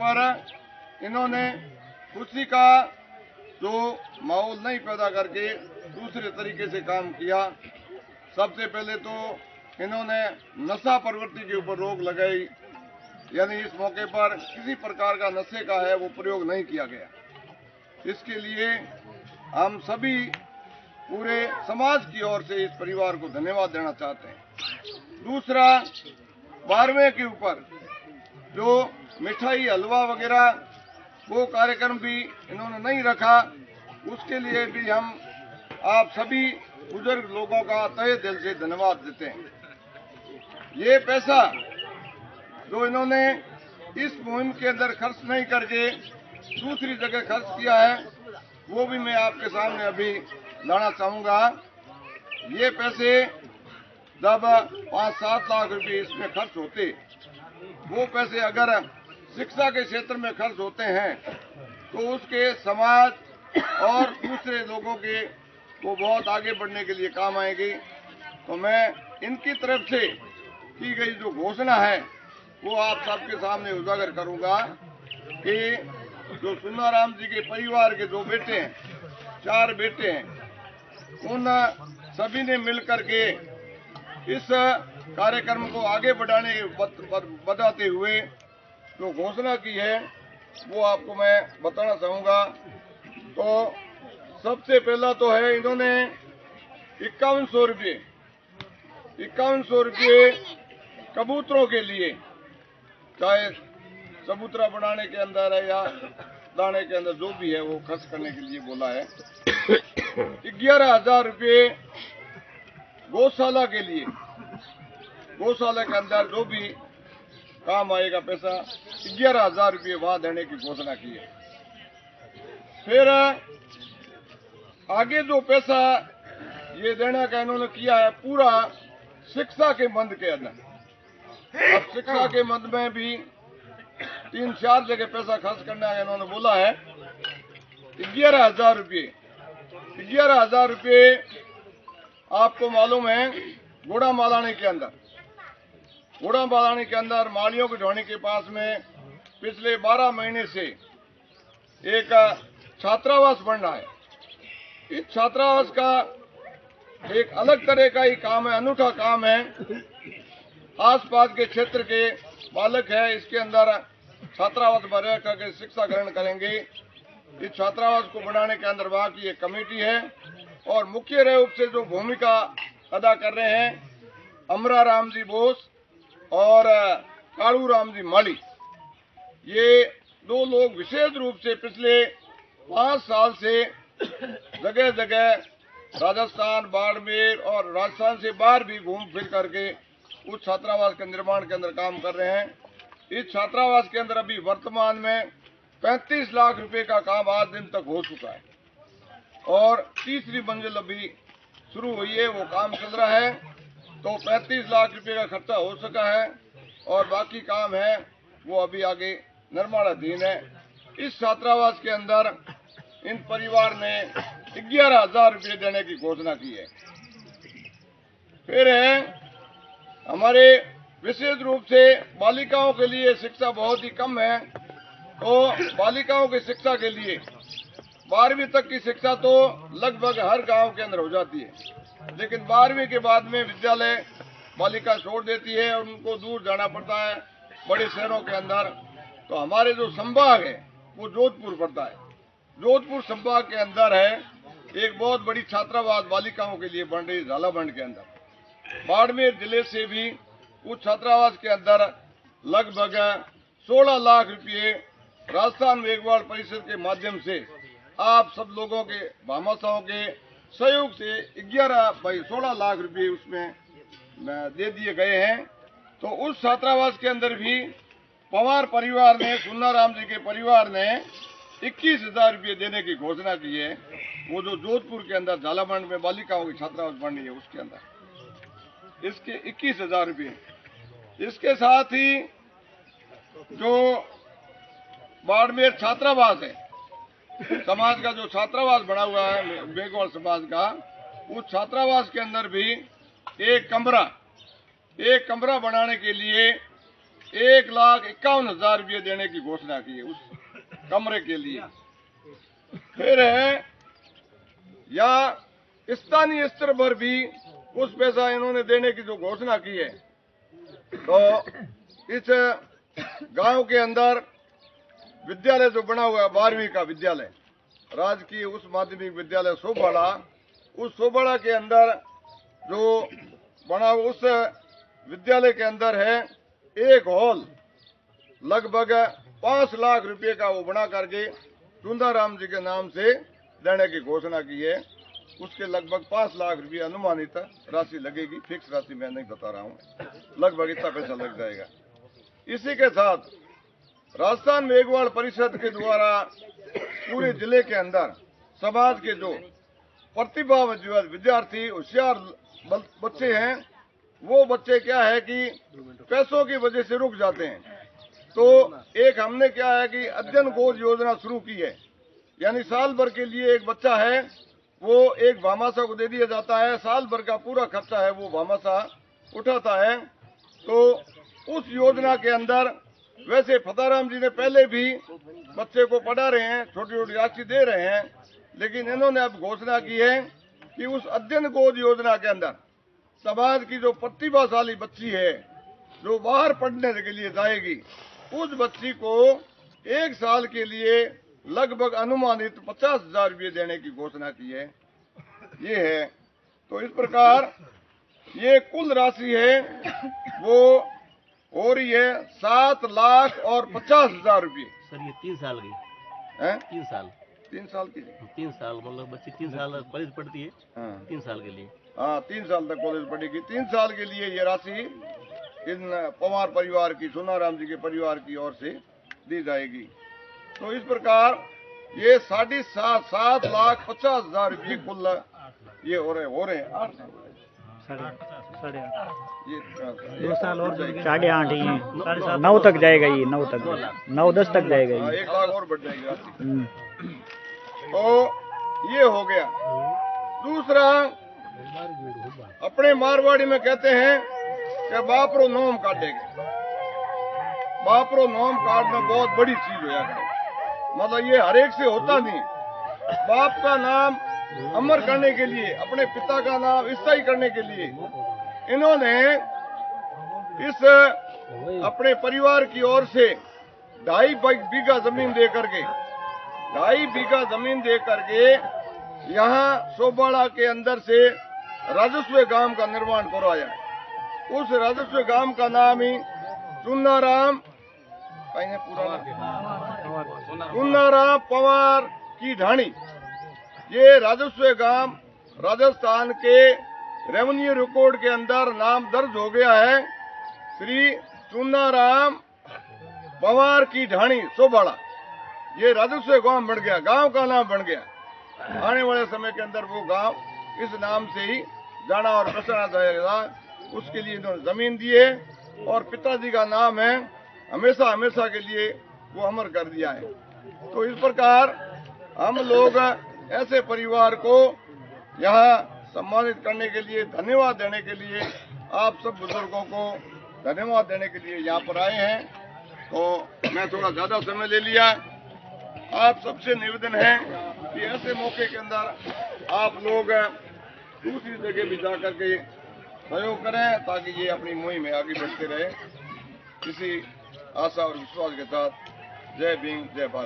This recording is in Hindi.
पर इन्होंने खुशी का जो माहौल नहीं पैदा करके दूसरे तरीके से काम किया। सबसे पहले तो इन्होंने नशा प्रवृत्ति के ऊपर रोक लगाई, यानी इस मौके पर किसी प्रकार का नशे का है वो प्रयोग नहीं किया गया। इसके लिए हम सभी पूरे समाज की ओर से इस परिवार को धन्यवाद देना चाहते हैं। दूसरा, 12वें के ऊपर जो मिठाई हलवा वगैरह वो कार्यक्रम भी इन्होंने नहीं रखा, उसके लिए भी हम आप सभी बुजुर्ग लोगों का तहे दिल से धन्यवाद देते हैं। ये पैसा जो इन्होंने इस मुहिम के अंदर खर्च नहीं करके दूसरी जगह खर्च किया है, वो भी मैं आपके सामने अभी लाना चाहूँगा। ये पैसे जब 5-7 लाख रुपए इसमें खर्च होते, वो पैसे अगर शिक्षा के क्षेत्र में खर्च होते हैं तो उसके समाज और दूसरे लोगों के वो बहुत आगे बढ़ने के लिए काम आएगी। तो मैं इनकी तरफ से की गई जो घोषणा है वो आप सबके सामने उजागर करूंगा कि जो सुन्नाराम जी के परिवार के जो बेटे हैं, 4 बेटे हैं, उन सभी ने मिलकर के इस कार्यक्रम को आगे बढ़ाते हुए जो घोषणा की है वो आपको मैं बताना चाहूँगा। तो सबसे पहला तो है इन्होंने 5100 रुपये कबूतरों के लिए, चाहे कबूतरा बनाने के अंदर है या दाने के अंदर जो भी है वो खर्च करने के लिए बोला है। 11,000 रुपये गौशाला के लिए, गौशाला के अंदर जो भी काम आएगा पैसा 11,000 रुपये वहां देने की घोषणा की है। फिर आगे जो पैसा ये देने का इन्होंने किया है पूरा शिक्षा के मंद के अंदर। अब शिक्षा के मंद में भी 3-4 जगह पैसा खर्च करने का इन्होंने बोला है। 11,000 रुपये, 11,000 रुपये आपको मालूम है घोड़ा मालानी के अंदर मालियों की ढोनी के पास में पिछले 12 महीने से एक छात्रावास बन रहा है। इस छात्रावास का एक अलग तरह का ही काम है, अनूठा काम है। आसपास के क्षेत्र के बालक है, इसके अंदर छात्रावास में रह करके शिक्षा ग्रहण करेंगे। इस छात्रावास को बनाने के अंदर वहाँ की एक कमेटी है और मुख्य रूप से जो भूमिका अदा कर रहे हैं अमरा राम जी बोस और कालू राम जी माली। ये 2 लोग विशेष रूप से पिछले 5 साल से जगह जगह राजस्थान, बाड़मेर और राजस्थान से बाहर भी घूम फिर करके उस छात्रावास के निर्माण के अंदर काम कर रहे हैं। इस छात्रावास के अंदर अभी वर्तमान में 35 लाख रुपए का काम आज दिन तक हो चुका है और तीसरी मंजिल अभी शुरू हुई है, वो काम चल रहा है। तो 35 लाख रुपए का खर्चा हो सका है और बाकी काम है वो अभी आगे निर्माणाधीन है। इस छात्रावास के अंदर इन परिवार ने 11,000 रुपये देने की घोषणा की है। फिर है हमारे विशेष रूप से बालिकाओं के लिए शिक्षा बहुत ही कम है, तो बालिकाओं की शिक्षा के लिए 12वीं तक की शिक्षा तो लगभग हर गांव के अंदर हो जाती है, लेकिन 12वीं के बाद में विद्यालय बालिका छोड़ देती है और उनको दूर जाना पड़ता है बड़े शहरों के अंदर। तो हमारे जो संभाग है वो जोधपुर पड़ता है। जोधपुर संभाग के अंदर है एक बहुत बड़ी छात्रावास बालिकाओं के लिए बन रही झालाबंद के अंदर। बाड़मेर जिले से भी उस छात्रावास के अंदर लगभग 16 लाख रुपये राजस्थान मेघवाल परिषद के माध्यम से आप सब लोगों के भामाशाहों के सहयोग से 16 लाख रुपये उसमें दे दिए गए हैं। तो उस छात्रावास के अंदर भी पवार परिवार ने, सुन्नाराम जी के परिवार ने 21,000 रुपये देने की घोषणा की है। वो जो जोधपुर के अंदर झालाबंद में बालिकाओं की छात्रावास बन रही है उसके अंदर इसके 21,000 रुपये। इसके साथ ही जो बाड़मेर छात्रावास है, समाज का जो छात्रावास बना हुआ है मेघवाल समाज का, उस छात्रावास के अंदर भी एक कमरा बनाने के लिए 1,51,000 रुपये देने की घोषणा की है उस कमरे के लिए। फिर है या स्थानीय स्तर पर भी कुछ पैसा इन्होंने देने की जो घोषणा की है। तो इस गांव के अंदर विद्यालय जो बना हुआ है 12वीं का विद्यालय, राजकीय उच्च माध्यमिक विद्यालय सोबाड़ा, उस सोबाड़ा के अंदर जो बना हुआ उस विद्यालय के अंदर है एक हॉल लगभग 5 लाख रुपए का वो बना करके चुंदाराम जी के नाम से देने की घोषणा की है। उसके लगभग 5 लाख रुपए अनुमानित राशि लगेगी, फिक्स राशि मैं नहीं बता रहा हूँ, लगभग इतना पैसा लग जाएगा। इसी के साथ राजस्थान मेघवाल परिषद के द्वारा पूरे जिले के अंदर समाज के जो प्रतिभावान विद्यार्थी होशियार बच्चे हैं, वो बच्चे क्या है कि पैसों की वजह से रुक जाते हैं। तो एक हमने क्या है कि अध्ययन कोष योजना शुरू की है, यानी साल भर के लिए एक बच्चा है वो एक भामाशाह को दे दिया जाता है, साल भर का पूरा खर्चा है वो भामाशाह उठाता है। तो उस योजना के अंदर वैसे फताराम जी ने पहले भी बच्चे को पढ़ा रहे हैं, छोटी छोटी राशि दे रहे हैं, लेकिन इन्होंने अब घोषणा की है कि उस अध्ययन कोष योजना के अंदर समाज की जो प्रतिभाशाली बच्ची है जो बाहर पढ़ने के लिए जाएगी, उस बच्ची को 1 साल के लिए लगभग अनुमानित 50,000 रुपये देने की घोषणा की है। ये है। तो इस प्रकार ये कुल राशि है वो हो रही है 7,50,000 रुपये। सर ये 3 साल की है, 3 साल 3 साल की, 3 साल मतलब बच्ची 3 साल कॉलेज पढ़ती है। हाँ 3 साल के लिए, हाँ 3 साल तक कॉलेज पढ़ेगी। 3 साल के लिए ये राशि इन पवार परिवार की, सोनाराम जी के परिवार की ओर से दी जाएगी। तो इस प्रकार ये 7,50,000 रुपये कुल ये हो रहे हैं। 8 ये 2 साल और 8.5 ये 9 तक जाएगा, ये 9 तक 9-10 तक जाएगा ये। 1 लाख और बढ़ जाएगी राशि। तो ये हो गया। दूसरा, अपने मारवाड़ी में कहते हैं कि बापरो नोम काटेगा। बापरो नोम काटना बहुत बड़ी चीज होया करे, मतलब ये हर एक से होता नहीं। बाप का नाम अमर करने के लिए, अपने पिता का नाम स्थायी करने के लिए इन्होंने इस अपने परिवार की ओर से 2.5 बीघा जमीन दे करके 2.5 बीघा जमीन दे करके यहाँ सोबाड़ा के अंदर से राजस्व गांव का निर्माण करवाया। उस राजस्व गांव का नाम ही चुनाराम चुनाराम पवार की ढाणी। ये राजस्व गांव राजस्थान के रेवेन्यू रिकॉर्ड के अंदर नाम दर्ज हो गया है, श्री चुनाराम पवार की ढाणी सोबाड़ा। ये राजस्व गांव बन गया, गांव का नाम बन गया। आने वाले समय के अंदर वो गांव इस नाम से ही जाना और बसना जाएगा। उसके लिए इन्होंने जमीन दी है और पिताजी का नाम है हमेशा हमेशा के लिए वो अमर कर दिया है। तो इस प्रकार हम लोग ऐसे परिवार को यहाँ सम्मानित करने के लिए, धन्यवाद देने के लिए, आप सब बुजुर्गों को धन्यवाद देने के लिए यहाँ पर आए हैं। तो मैं थोड़ा ज्यादा समय ले लिया। आप सबसे निवेदन है कि ऐसे मौके के अंदर आप लोग दूसरी जगह भी जा करके सहयोग करें ताकि ये अपनी मुहिम में आगे बढ़ते रहे। इसी आशा और विश्वास के साथ जय भीम, जय भारत।